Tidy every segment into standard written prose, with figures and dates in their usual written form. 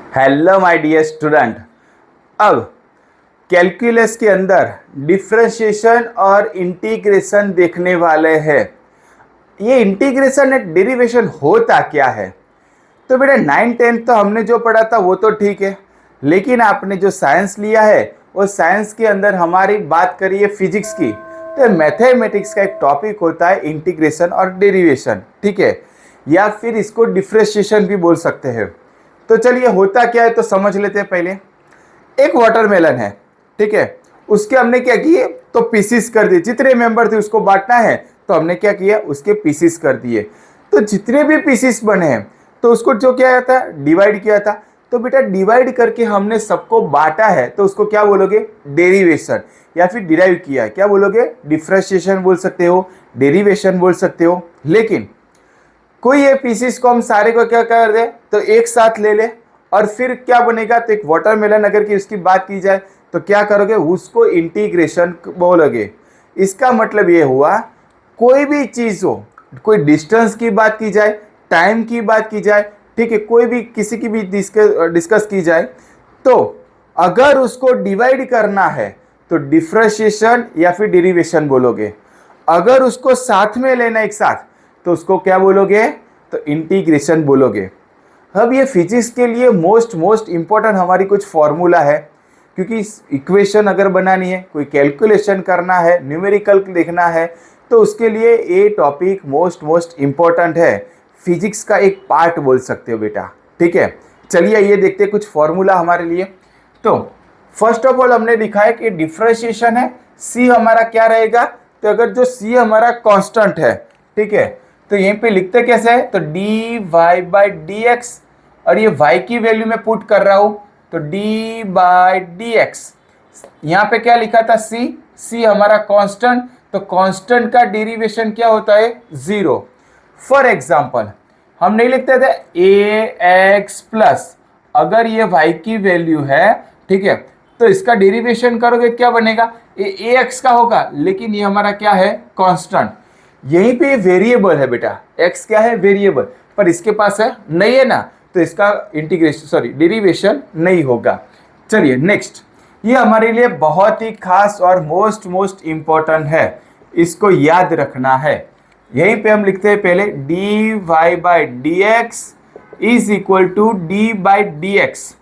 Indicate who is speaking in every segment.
Speaker 1: Hello my dear student. अब calculus के अंदर डिफरेंशिएशन और इंटीग्रेशन देखने वाले हैं। ये इंटीग्रेशन एंड डेरिवेशन होता क्या है? तो बेटा 9-10 तो हमने जो पढ़ा था वो तो ठीक है, लेकिन आपने जो साइंस लिया है वो साइंस के अंदर हमारी बात करिए फिजिक्स की, तो मैथमेटिक्स का एक टॉपिक होता है इंटीग्रेशन और डेरिवेशन, ठीक है, या फिर इसको डिफरेंशिएशन भी बोल सकते हैं। तो चलिए होता क्या है तो समझ लेते हैं। पहले एक वाटरमेलन है, ठीक है, उसके हमने क्या किए तो पीसीस कर दिए। जितने मेंबर थे उसको बांटना है तो हमने क्या किया, उसके पीसीस कर दिए। तो जितने भी पीसीस बने हैं तो उसको जो क्या था, डिवाइड किया था। तो बेटा डिवाइड करके हमने सबको बांटा है तो उसको क्या बोलोगे, डेरिवेशन, या फिर डिराइव किया है, क्या बोलोगे, डिफरेंशिएशन बोल सकते हो, डेरिवेशन बोल सकते हो। लेकिन कोई ये पीसीस को हम सारे को क्या कर दे तो एक साथ ले ले और फिर क्या बनेगा, तो एक वाटरमेलन अगर की उसकी बात की जाए तो क्या करोगे, उसको इंटीग्रेशन बोलोगे। इसका मतलब ये हुआ कोई भी चीज हो, कोई डिस्टेंस की बात की जाए, टाइम की बात की जाए, ठीक है, कोई भी किसी की भी डिस्कस की जाए, तो अगर उसको डिवाइड करना है तो डिफरेंशिएशन या फिर डेरिवेशन बोलोगे। अगर उसको साथ में लेना एक साथ तो उसको क्या बोलोगे, तो इंटीग्रेशन बोलोगे। अब ये फिजिक्स के लिए मोस्ट इंपॉर्टेंट हमारी कुछ फॉर्मूला है, क्योंकि इक्वेशन अगर बनानी है, कोई कैलकुलेशन करना है, न्यूमेरिकल देखना है, तो उसके लिए ये टॉपिक मोस्ट इंपॉर्टेंट है। फिजिक्स का एक पार्ट बोल सकते हो बेटा, ठीक है। चलिए ये देखते हैं कुछ फॉर्मूला हमारे लिए। तो फर्स्ट ऑफ ऑल हमने लिखा है कि डिफरेंशिएशन है, सी हमारा क्या रहेगा, तो अगर जो सी हमारा कांस्टेंट है, ठीक है, तो यहीं पे लिखते कैसे है, तो d y by D x, और ये y की वैल्यू में पुट कर रहा हूं तो d बाई डी एक्स। यहाँ पे क्या लिखा था, c हमारा कांस्टेंट, तो कांस्टेंट का डेरिवेशन क्या होता है, 0। फॉर एग्जांपल हम नहीं लिखते थे ax प्लस, अगर ये y की वैल्यू है, ठीक है, तो इसका डेरिवेशन करोगे क्या बनेगा, ये ax का होगा, लेकिन ये हमारा क्या है, कांस्टेंट। यहीं पे वेरिएबल है बेटा, x क्या है, वेरिएबल, पर इसके पास है नहीं है ना, तो इसका डेरिवेशन नहीं होगा। चलिए नेक्स्ट, ये हमारे लिए बहुत ही खास और मोस्ट इंपॉर्टेंट है, इसको याद रखना है। यहीं पे हम लिखते हैं पहले d y by D x is equal to D by D x.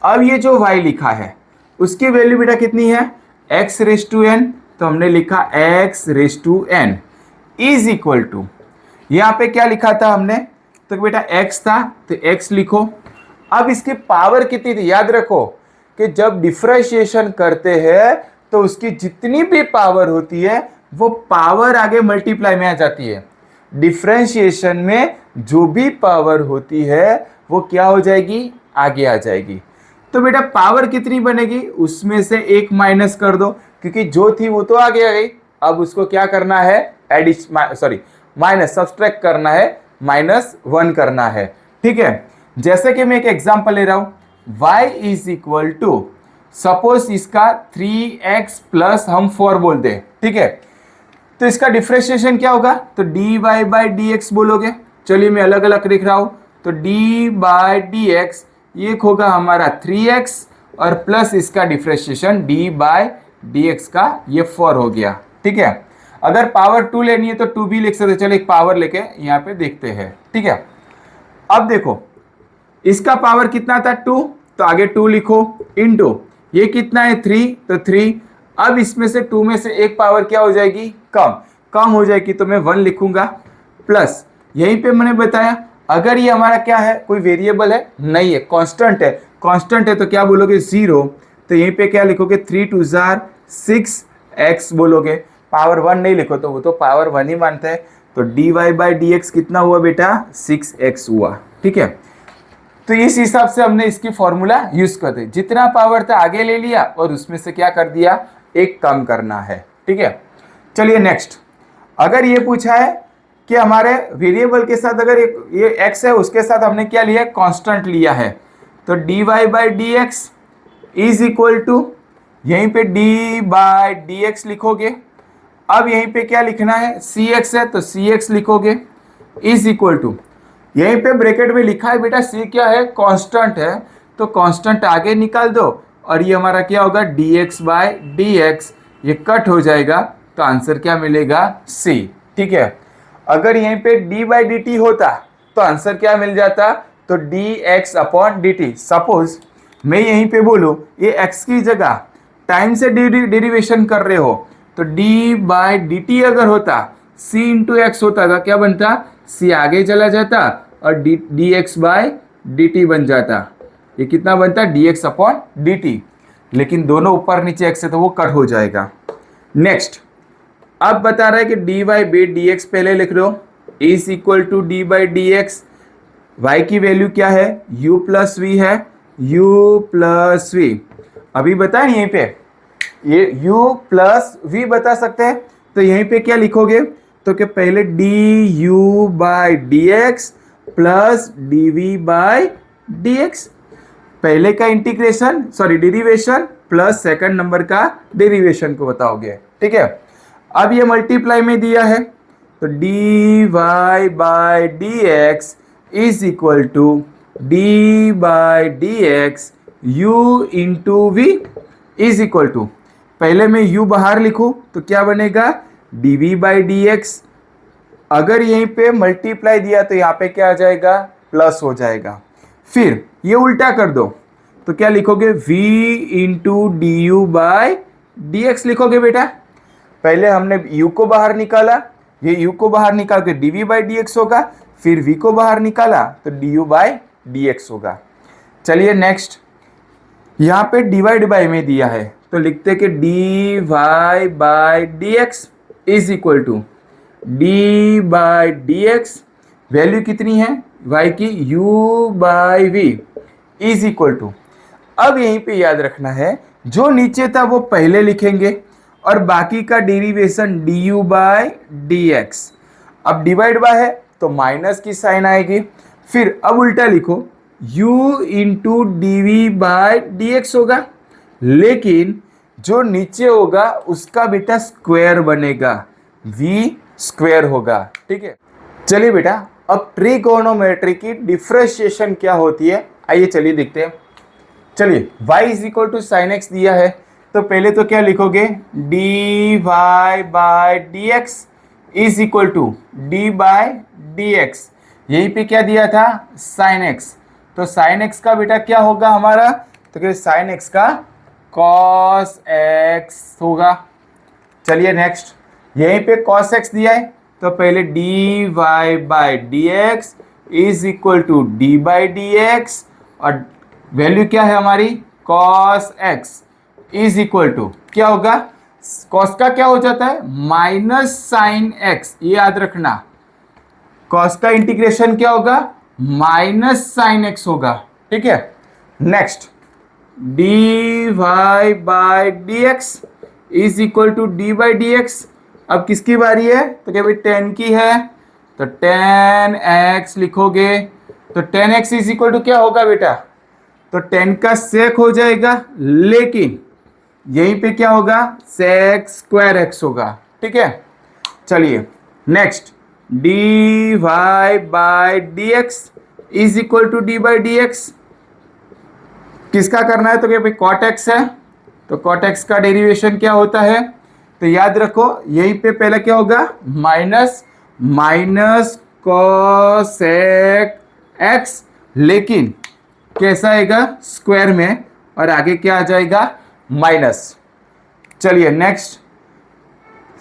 Speaker 1: अब ये जो y लिखा है उसकी वैल्यू बेटा कितनी है, x रेस टू n, तो हमने लिखा x raise to n is equal to, यहाँ पे क्या लिखा था हमने, तो बेटा x था तो x लिखो। अब इसकी पावर कितनी थी, याद रखो कि जब डिफरेंशिएशन करते हैं तो उसकी जितनी भी पावर होती है वो पावर आगे मल्टीप्लाई में आ जाती है। डिफरेंशिएशन में जो भी पावर होती है वो क्या हो जाएगी, आगे आ जाएगी। तो बेटा पावर कितनी बनेगी, उसमें से एक माइनस कर दो, क्योंकि जो थी वो तो आगे आ गई। अब उसको क्या करना है, माइनस सब्सट्रैक्ट करना है, -1 करना है, ठीक है। जैसे कि मैं एक एग्जांपल ले रहा हूं, y is equal to, suppose इसका 3x प्लस हम 4 बोल दे, ठीक है, तो इसका डिफरेंशिएशन क्या होगा, तो dy बाई डी एक्स बोलोगे। चलिए मैं अलग अलग लिख रहा हूं, तो डी बाई डी एक्स ये होगा हमारा 3x और प्लस इसका differentiation D by D x का ये 4 हो गया, ठीक है। अगर पावर 2 लेनी है तो 2 भी लिख सकते, चलो एक पावर लेके यहाँ पे देखते हैं, ठीक है। अब देखो इसका पावर कितना था, 2, तो आगे 2 लिखो, इनटू ये कितना है 3, तो 3। अब इसमें से 2 में से एक पावर क्या हो जाएगी, कम हो जाएगी, तो मैं 1 लिखूंगा, प्लस यहीं पे मैंने बताया अगर ये हमारा क्या है, कोई वेरिएबल है नहीं है, कांस्टेंट है तो क्या बोलोगे, 0, तो यहीं पे क्या लिखोगे, 3 2 6x बोलोगे। पावर 1 नहीं लिखो तो वो तो पावर 1 ही मानते हैं, तो dy बाई डी एक्स कितना हुआ बेटा, 6x हुआ, ठीक है। तो इस हिसाब से हमने इसकी फॉर्मूला यूज कर दी, जितना पावर था आगे ले लिया और उसमें से क्या कर दिया, एक कम करना है, ठीक है। चलिए नेक्स्ट, अगर ये पूछा है कि हमारे वेरिएबल के साथ अगर ये x है उसके साथ हमने क्या लिया है, कांस्टेंट लिया है, तो dy by D x is equal to, यहीं पे डी बाई डी एक्स लिखोगे। अब यहीं पे क्या लिखना है, cx है तो cx लिखोगे, इज इक्वल टू, यहीं पे ब्रैकेट में लिखा है बेटा c क्या है, कांस्टेंट है, तो कांस्टेंट आगे निकाल दो और ये हमारा क्या होगा dx बाय dx, ये कट हो जाएगा तो आंसर क्या मिलेगा C। ठीक है, अगर यहीं पे d बाई डी टी होता तो आंसर क्या मिल जाता, तो dx अपॉन dt। सपोज मैं यहीं पे बोलूं ये x की जगह टाइम से डेरिवेशन कर रहे हो तो d बाई डी टी अगर होता c इंटू एक्स होता तो क्या बनता, c आगे चला जाता और d x by d t बन जाता। ये कितना बनता, dx अपॉन डी टी, लेकिन दोनों ऊपर नीचे x है तो वो कट हो जाएगा। नेक्स्ट, अब बता रहा है कि dy बाई डी एक्स पहले लिख लो is equal to D by D X. Y की वैल्यू क्या है, u प्लस वी है, u प्लस वी। अभी बताए यहीं पे ये u प्लस वी बता सकते हैं, तो यहीं पे क्या लिखोगे, तो कि पहले d u by D x plus d v by D x, पहले का integration sorry derivation plus second number का डेरिवेशन को बताओगे। ठीक है, अब ये मल्टीप्लाई में दिया है तो d y by D x is equal to D by D x u into v is equal to, पहले मैं u बाहर लिखूं तो क्या बनेगा d v by D x, अगर यहीं पे मल्टीप्लाई दिया तो यहाँ पे क्या आ जाएगा प्लस हो जाएगा। फिर ये उल्टा कर दो तो क्या लिखोगे v into D u by D x लिखोगे बेटा। पहले हमने u को बाहर निकाला, ये u को बाहर निकाल के d v by D x होगा, फिर v को बाहर निकाला तो d u by D x होगा। चलिए नेक्स्ट, यहाँ पे डिवाइड बाय में दिया है तो लिखते कि d y by D x is equal to D by D x, value कितनी है y की u by v is equal to, अब यहीं पे याद रखना है जो नीचे था वो पहले लिखेंगे और बाकी का derivation D u by D x. अब डिवाइड बाय है तो माइनस की साइन आएगी, फिर अब उल्टा लिखो u into d v by D x होगा, लेकिन जो नीचे होगा उसका बेटा स्क्वायर बनेगा, v स्क्वायर होगा। ठीक है, चलिए बेटा अब ट्रिगोनोमेट्री की डिफरेंशिएशन क्या होती है आइए चलिए देखते हैं। चलिए y is equal to sine x दिया है तो पहले तो क्या लिखोगे d y by D x is equal to D by D x, यहीं पे क्या दिया था साइन एक्स, तो साइन एक्स का बेटा क्या होगा हमारा, तो क्या साइन एक्स का कॉस एक्स होगा। चलिए नेक्स्ट, यहीं पे कॉस एक्स दिया है तो पहले d y by D x is equal to D by D x और वैल्यू क्या है हमारी cos x is equal to क्या होगा, कॉस का क्या हो जाता है माइनस साइन एक्स, ये याद रखना कॉस का इंटीग्रेशन क्या होगा माइनस साइन एक्स होगा। ठीक है, next d y by D x is equal to D by D x, अब किसकी बारी है तो क्या भाई टेन की है तो टेन एक्स लिखोगे तो tan x is equal to क्या होगा बेटा, तो टेन का सेक हो जाएगा, लेकिन यहीं पे क्या होगा सेक स्क्वायर एक्स होगा। ठीक है, चलिए next d y by D x is equal to D by D x, किसका करना है तो क्या भाई कॉट एक्स है तो कॉट एक्स का डेरिवेशन क्या होता है, तो याद रखो यहीं पे पहले क्या होगा माइनस माइनस कोसेक एक्स, लेकिन कैसा आएगा स्क्वायर में और आगे क्या आ जाएगा माइनस। चलिए नेक्स्ट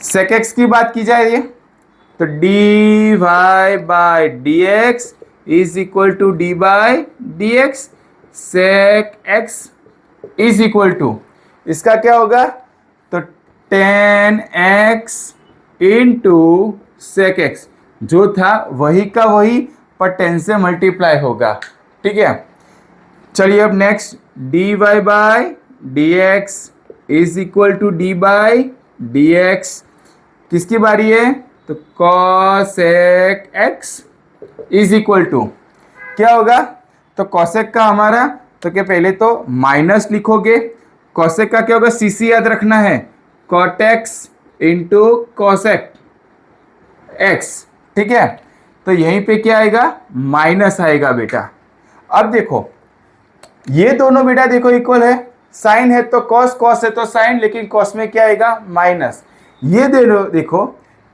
Speaker 1: सेक एक्स की बात की जाए तो d y by D x is equal to D by D x, sec x is equal to इसका क्या होगा तो tan x into sec x, जो था वही का वही पर 10 से मल्टीप्लाई होगा। ठीक है, चलिए अब next d y by D x is equal to D by D x, किसकी बारी है तो cosec x is equal to क्या होगा तो कॉसेक का हमारा तो क्या पहले तो माइनस लिखोगे, कॉसेक का क्या होगा सीसी याद रखना है cot x into cosec x. ठीक है, तो यहीं पे क्या आएगा माइनस आएगा बेटा। अब देखो ये दोनों बेटा देखो इक्वल है, साइन है तो कॉस, कॉस है तो साइन, लेकिन कॉस में क्या आएगा माइनस। ये देखो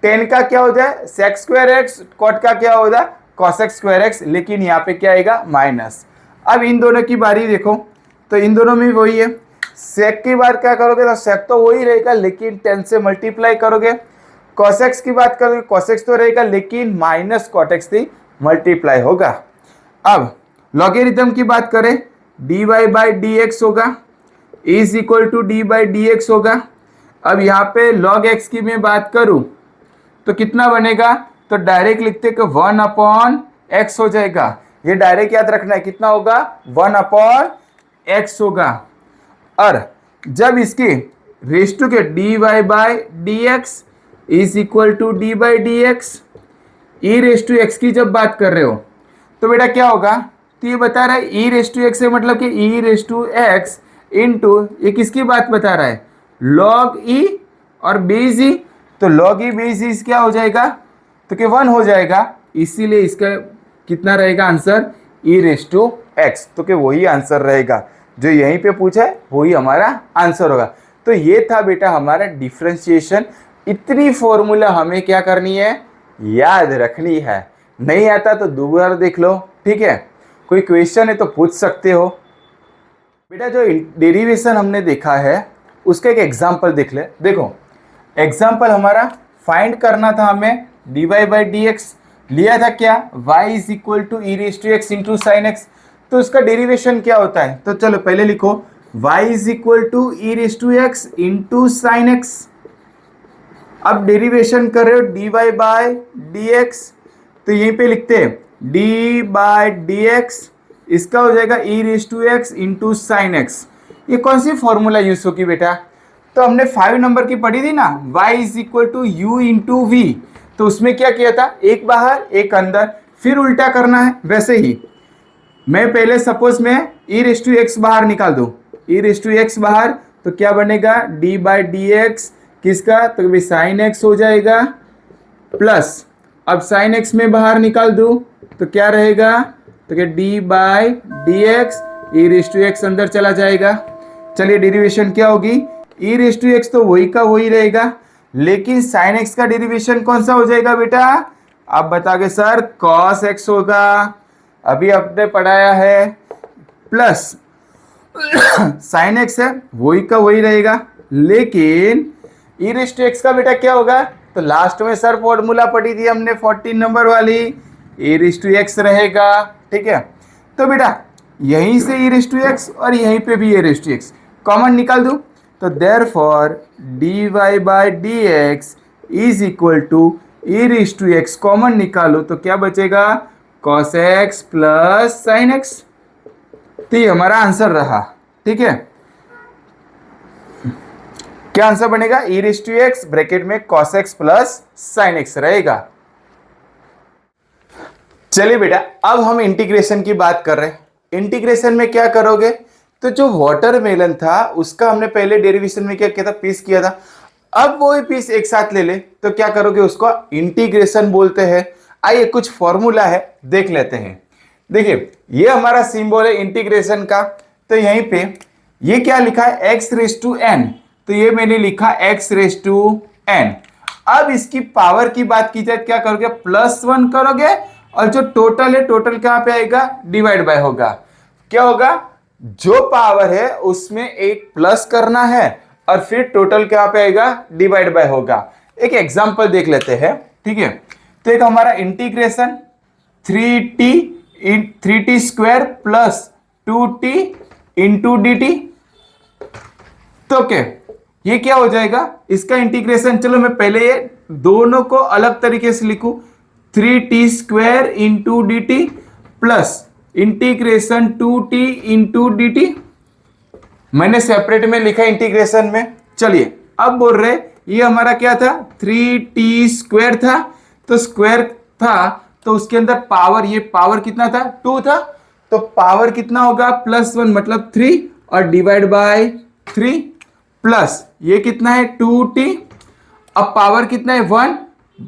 Speaker 1: टेन का क्या हो जाए सेक स्क्वायर एक्स, कॉट का क्या हो जाए कॉसेक स्क्वायर एक्स, लेकिन यहाँ पे क्या आएगा माइनस। अब इन दोनों की बारी देखो, तो इन दोनों में वही है, सेक की बार क्या करोगे तो सेक तो वही रहेगा लेकिन 10 से मल्टीप्लाई करोगे, कॉसेक्स की बात करोगे कॉसेक्स तो रहेगा लेकिन माइनस कॉटेक्स से मल्टीप्लाई होगा। अब लॉगरिथम की बात करें, dy बाई डी एक्स होगा is equal to D by D x होगा। अब यहाँ पे log x की मैं बात करूँ तो कितना बनेगा, तो डायरेक्ट लिखते कि 1 अपॉन एक्स हो जाएगा, ये डायरेक्ट याद रखना है कितना होगा 1 अपॉन एक्स होगा। और जब इसके रेस टू के d y by D x is equal to D by D x, e raise to x की जब बात कर रहे हो तो बेटा क्या होगा, तो ये बता रहा है ई रेस टू एक्स से मतलब कि ई रेस टू एक्स इंटू ये किसकी बात बता रहा है लॉग ई और बेस ई, तो लॉग ई बेस ई क्या हो जाएगा तो कि 1 हो जाएगा, इसीलिए इसका कितना रहेगा answer e raise to x, तो कि वही आंसर रहेगा जो यहीं पे पूछा है वही हमारा आंसर होगा। तो ये था बेटा हमारा डिफरेंशिएशन। इतनी फॉर्मूला हमें क्या करनी है याद रखनी है, नहीं आता तो दोबारा देख लो, ठीक है। कोई क्वेश्चन है तो पूछ सकते हो। बेटा जो डेरिवेशन हमने देखा है उसका एक एग्जाम्पल देख ले। देखो एग्जाम्पल हमारा फाइंड करना था हमें d y by D x, लिया था क्या y is equal to e raise to x into sine x, तो उसका डेरिवेशन क्या होता है, तो चलो पहले लिखो y is equal to e raise to x into sine x. अब डेरिवेशन कर रहे हो d y by d x, तो यहीं पे लिखते हैं डी बाय डी एक्स, इसका हो जाएगा E raise to x into sine X. ये कौन सी फॉर्मूला यूज होगी बेटा, तो हमने 5 नंबर की पढ़ी थी ना y is equal to u into v, तो उसमें क्या किया था एक बाहर एक अंदर, फिर उल्टा करना है। वैसे ही मैं पहले सपोज मैं ई रेस टू एक्स बाहर निकाल दूं, ई रेस टू एक्स बाहर तो क्या बनेगा डी बाई डी एक्स किसका, तो भाई साइन एक्स हो जाएगा प्लस, अब साइन एक्स में बाहर निकाल दूं तो क्या रहेगा, तो क्या d by D x, e raise to x अंदर चला जाएगा। चलिए डेरिवेशन क्या होगी, ई रेस टू एक्स तो वही का वही रहेगा, लेकिन साइन एक्स का डेरिवेशन कौन सा हो जाएगा बेटा, आप बताओगे सर कॉस एक्स होगा, अभी आपने पढ़ाया है, प्लस साइन एक्स है वही का वही रहेगा, लेकिन ई रेस टू एक्स का बेटा क्या होगा, तो लास्ट में सर फॉर्मूला पढ़ी थी हमने 14 नंबर वाली, ई रेस टू एक्स रहेगा, ठीक है। तो बेटा यहीं से ई रेस टू एक्स और यहीं पे भी e raise to x common निकाल दूं, तो therefore d y by D x is equal to e raise to x common निकालो तो क्या बचेगा cos x plus sine x, तो ये हमारा आंसर रहा, ठीक है। क्या आंसर बनेगा ई रेस टू एक्स ब्रैकेट में cos x plus sine x रहेगा। चलिए बेटा अब हम इंटीग्रेशन की बात कर रहे हैं। इंटीग्रेशन में क्या करोगे, तो जो वाटरमेलन था उसका हमने पहले डेरिवेशन में क्या किया था पीस किया था, अब वो ही पीस एक साथ ले ले तो क्या करोगे उसको इंटीग्रेशन बोलते हैं। आइए कुछ फॉर्मूला है देख लेते हैं। देखिए ये हमारा सिंबल है इंटीग्रेशन का, तो यहीं पे ये क्या लिखा है x रेस टू n, तो ये मैंने लिखा x रेस टू n। अब इसकी पावर की बात की जाए क्या करोगे +1 करोगे और जो टोटल है टोटल कहां पे आएगा डिवाइड बाय होगा, क्या होगा जो पावर है उसमें एक प्लस करना है और फिर टोटल क्या पे आएगा डिवाइड बाय होगा। एक एग्जांपल देख लेते हैं, ठीक है। तो एक हमारा integration 3t square plus 2t into D T, तो क्या ये क्या हो जाएगा इसका इंटीग्रेशन, चलो मैं पहले ये दोनों को अलग तरीके से लिखूं 3t square into D T plus integration 2t into D T, मैंने सेपरेट में लिखा इंटीग्रेशन में। चलिए अब बोल रहे ये हमारा क्या था 3t स्क्वायर था, तो स्क्वायर था तो उसके अंदर पावर, ये पावर कितना था 2 था, तो पावर कितना होगा +1 मतलब 3 और डिवाइड बाय 3 प्लस ये कितना है 2t, अब पावर कितना है 1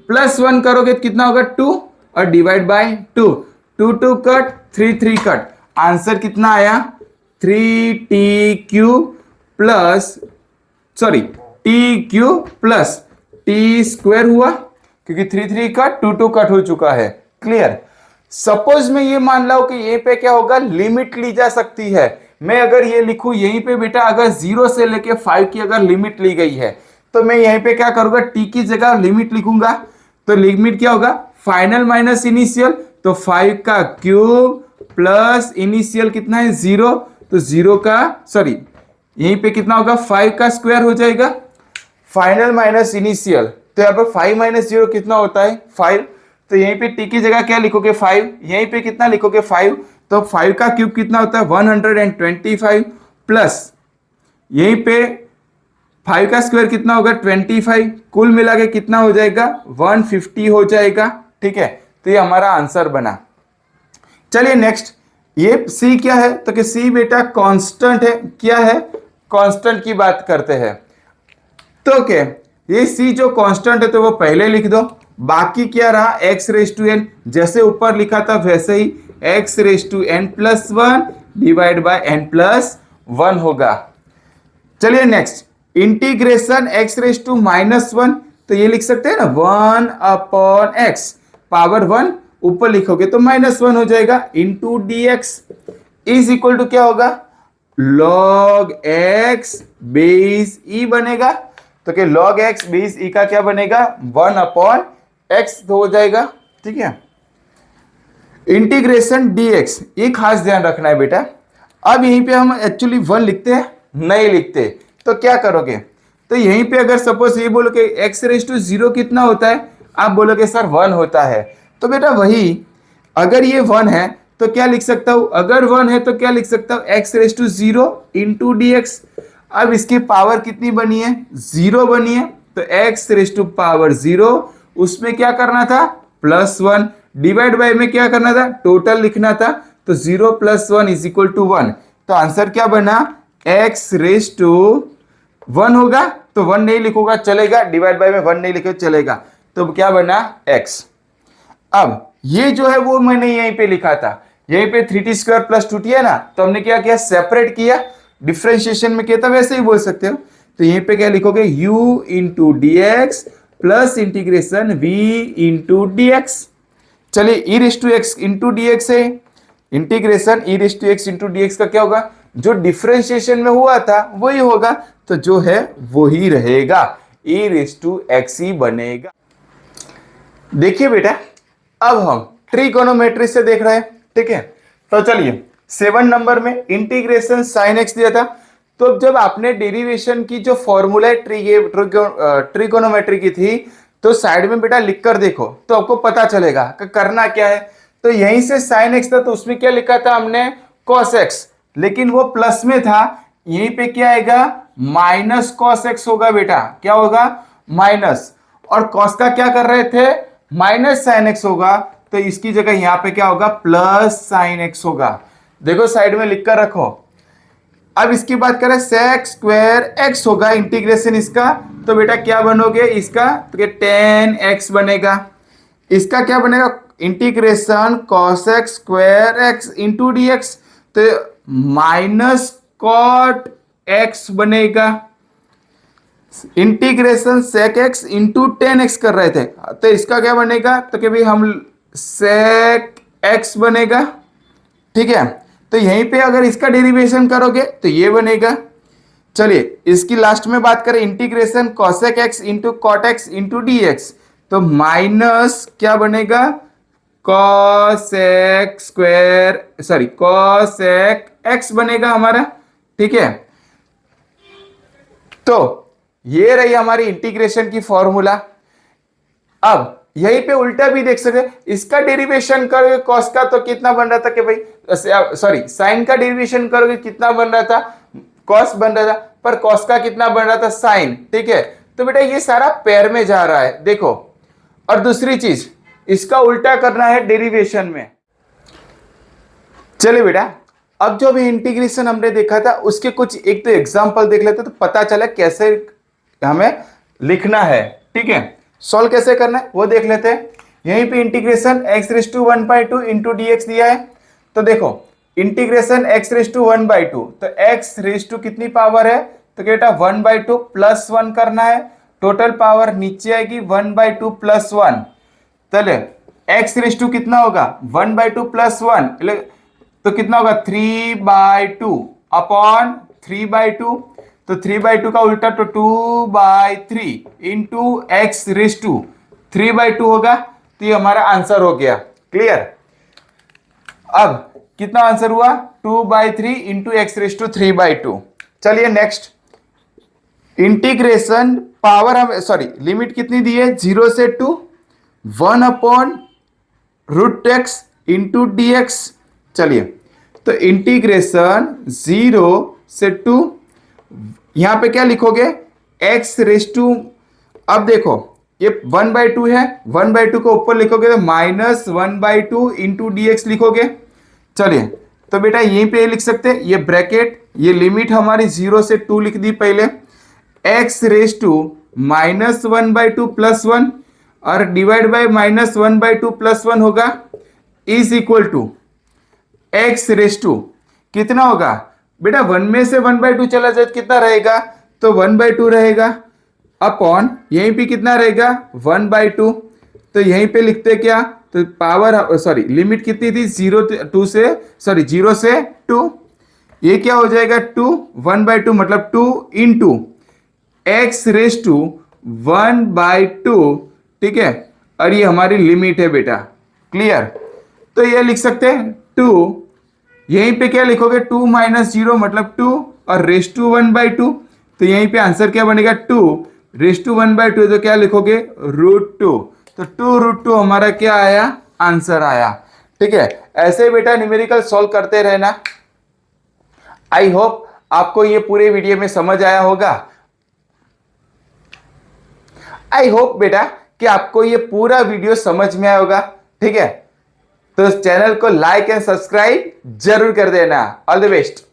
Speaker 1: +1 करोगे तो कितना होगा 2 और divide by 2, 2 2 cut 3 3 cut, answer कितना आया 3t³ plus t³ plus t² हुआ, क्योंकि 3 का 2 कट हो चुका है। क्लियर। सपोज मैं ये मान ला हूं कि यहीं पे क्या होगा, लिमिट ली जा सकती है। मैं अगर ये लिखूं यहीं पे बेटा, अगर 0 से लेके 5 की अगर लिमिट ली गई है, तो मैं यहीं पे क्या करूंगा, t की जगह लिमिट लिखूंगा। तो लिमिट क्या होगा, फाइनल माइनस इनिशियल, तो 5 का क्यूब प्लस इनिशियल कितना है 0, तो 0 का यहीं पे कितना होगा, 5 का स्क्वायर हो जाएगा, फाइनल माइनस इनिशियल। तो यहाँ पर 5 माइनस 0 कितना होता है 5, तो यहीं पे t की जगह क्या लिखोगे 5, यहीं पे कितना लिखोगे 5, तो 5 का क्यूब कितना होता है 125 प्लस यहीं पे 5 का स्क्वायर कितना होगा 25, कुल मिला के कितना हो जाएगा 150 हो जाएगा। ठीक है, तो ये हमारा आंसर बना। चलिए नेक्स्ट, ये c क्या है, तो कि c बेटा कांस्टेंट है। क्या है, कांस्टेंट की बात करते हैं। तो क्या ये c जो कांस्टेंट है तो वो पहले लिख दो, बाकी क्या रहा x⁴n, जैसे ऊपर लिखा था वैसे ही x⁴n+1 डिवाइड बाय n+1 होगा। चलिए नेक्स्ट, इंटीग्रेशन x⁻⁻1, तो ये लिख सकते हैं ना 1/x, पावर 1 ऊपर लिखोगे तो -1 हो जाएगा, into dx is equal to क्या होगा, log x बेस e बनेगा। तो क्या log x बेस e का क्या बनेगा 1/x हो जाएगा। ठीक है, इंटीग्रेशन dx, ये खास ध्यान रखना है बेटा। अब यहीं पे हम एक्चुअली 1 लिखते हैं, नहीं लिखते, तो क्या करोगे, तो यहीं पे अगर सपोज ये बोलो कि x⁻0 कितना होता है, आप बोलोगे सर 1 होता है, तो बेटा वही अगर ये 1 है तो क्या लिख सकता हूं, अगर 1 है तो क्या लिख सकता हूं x⁻0 इंटू dx। अब इसकी पावर कितनी बनी है 0 बनी है, तो x⁻0 उसमें क्या करना था +1, डिवाइड बाय में क्या करना था टोटल लिखना था, तो 0 + 1 इज इक्वल टू 1। तो आंसर क्या बना x⁻1 होगा, तो 1 नहीं लिखोगा चलेगा, डिवाइड बाय में 1 नहीं लिखोगे चलेगा, तो क्या बना x। अब ये जो है वो मैंने यहीं पे लिखा था, यहीं पे 3t² + 2t है ना, तो हमने क्या किया सेपरेट किया, डिफरेंशिएशन में किया था वैसे ही बोल सकते हो। तो यहीं पे क्या लिखोगे u into dx plus integration v into dx। चलिए e⁻x इंटू dx है, इंटीग्रेशन e⁻x इंटू dx का क्या होगा, जो डिफरेंशिएशन में हुआ था वही होगा, तो जो है वो ही रहेगा, e⁻x ही बनेगा। देखिए बेटा, अब हम ट्रिगोनोमेट्री से देख रहे हैं। ठीक है, तो चलिए 7 नंबर में इंटीग्रेशन sin x दिया था, तो जब आपने डेरिवेशन की जो फॉर्मूला ट्रिगोनोमेट्री की थी, तो साइड में बेटा लिख कर देखो तो आपको पता चलेगा कि करना क्या है। तो यहीं से sin x था, तो उसमें क्या लिखा था हमने cos x, लेकिन वो प्लस में था, यहीं पे क्या आएगा -cos x होगा बेटा, क्या होगा माइनस, और cos का क्या कर रहे थे -sin x होगा, तो इसकी जगह यहां पे क्या होगा +sin x होगा। देखो साइड में लिख कर रखो। अब इसकी बात करें sec² x होगा इंटीग्रेशन इसका, तो बेटा क्या बनोगे इसका, तो 10x बनेगा। इसका क्या बनेगा integration cos² x into dx, तो -cot x बनेगा। Integration sec x into 10x कर रहे थे, तो इसका क्या बनेगा, तो कि भाई हम sec x बनेगा। ठीक है, तो यहीं पे अगर इसका डेरिवेशन करोगे तो ये बनेगा। चलिए इसकी लास्ट में बात करें integration cosec x into cot x into dx, तो माइनस क्या बनेगा cosec x बनेगा हमारा। ठीक है, तो ये रही हमारी इंटीग्रेशन की फॉर्मूला। अब यहीं पे उल्टा भी देख सकते, इसका डेरिवेशन करोगे कॉस का तो कितना बन रहा था कि भाई साइन का डेरिवेशन करोगे कितना बन रहा था कॉस बन रहा था, पर कॉस का कितना बन रहा था साइन। ठीक है, तो बेटा ये सारा पैर में जा रहा है देखो। और दूसरी चीज इसका उल्टा करना है डेरिवेशन में। चलिए बेटा, अब जो भी इंटीग्रेशन हमने देखा था उसके कुछ एक तो एग्जांपल देख लेते तो पता चला कैसे हमें लिखना है। ठीक है, सॉल्व कैसे करना है वो देख लेते हैं। यहीं पे इंटीग्रेशन x⁻² इंटू dx दिया है, तो देखो इंटीग्रेशन x रेस टू 1/2, तो x रेस टू कितनी पावर है, तो बेटा 1/2 प्लस 1 करना है, टोटल पावर नीचे आएगी 1/2 प्लस 1। चले x रेस टू कितना होगा 1/2 प्लस 1, तो कितना होगा 3/2 अपॉन 3/2, तो 3/2 का उल्टा तो 2/3 इंटू एक्स रेस टू 3/2 होगा। तो ये हमारा आंसर हो गया। क्लियर। अब कितना आंसर हुआ 2/3 इंटू एक्स रेस टू 3/2। चलिए नेक्स्ट, इंटीग्रेशन पावर हम सॉरी लिमिट कितनी दी है 0 से 2, 1 upon root x into d x. चलिए तो इंटीग्रेशन 0 से 2, यहां पे क्या लिखोगे x रेस टू, अब देखो ये 1/2 है, 1/2 को ऊपर लिखोगे तो -1/2 इंटू डी एक्स लिखोगे। चलिए तो बेटा यहीं पे लिख सकते हैं, ये ब्रैकेट, ये लिमिट हमारी 0 से 2 लिख दी पहले, x रेस टू -1/2 प्लस 1 और डिवाइड बाय -1/2 प्लस 1 होगा is equal to x raise to कितना होगा बेटा 1 में से 1/2 चला जाए तो कितना रहेगा, तो 1/2 रहेगा अपॉन यहीं पे कितना रहेगा 1/2, तो यहीं पे लिखते क्या, तो पावर सॉरी लिमिट कितनी थी 0 से 2, ये क्या हो जाएगा 2, 1/2 मतलब 2 इंटू एक्स रेस टू 1/2, ठीक है, और ये हमारी लिमिट है बेटा। क्लियर। तो ये लिख सकते हैं 2, यहीं पे क्या लिखोगे 2 - 0 मतलब 2 और रेस टू 1/2, तो यहीं पे आंसर क्या बनेगा 2 रेस टू 1/2, तो क्या लिखोगे √2, तो 2√2 हमारा क्या आया आंसर आया। ठीक है, ऐसे बेटा न्यूमेरिकल सॉल्व करते रहना। आई होप आपको ये पूरे वीडियो में समझ आया होगा। आई होप बेटा कि आपको ये पूरा वीडियो समझ में आया होगा। ठीक है, तो चैनल को लाइक एंड सब्सक्राइब जरूर कर देना। All the best.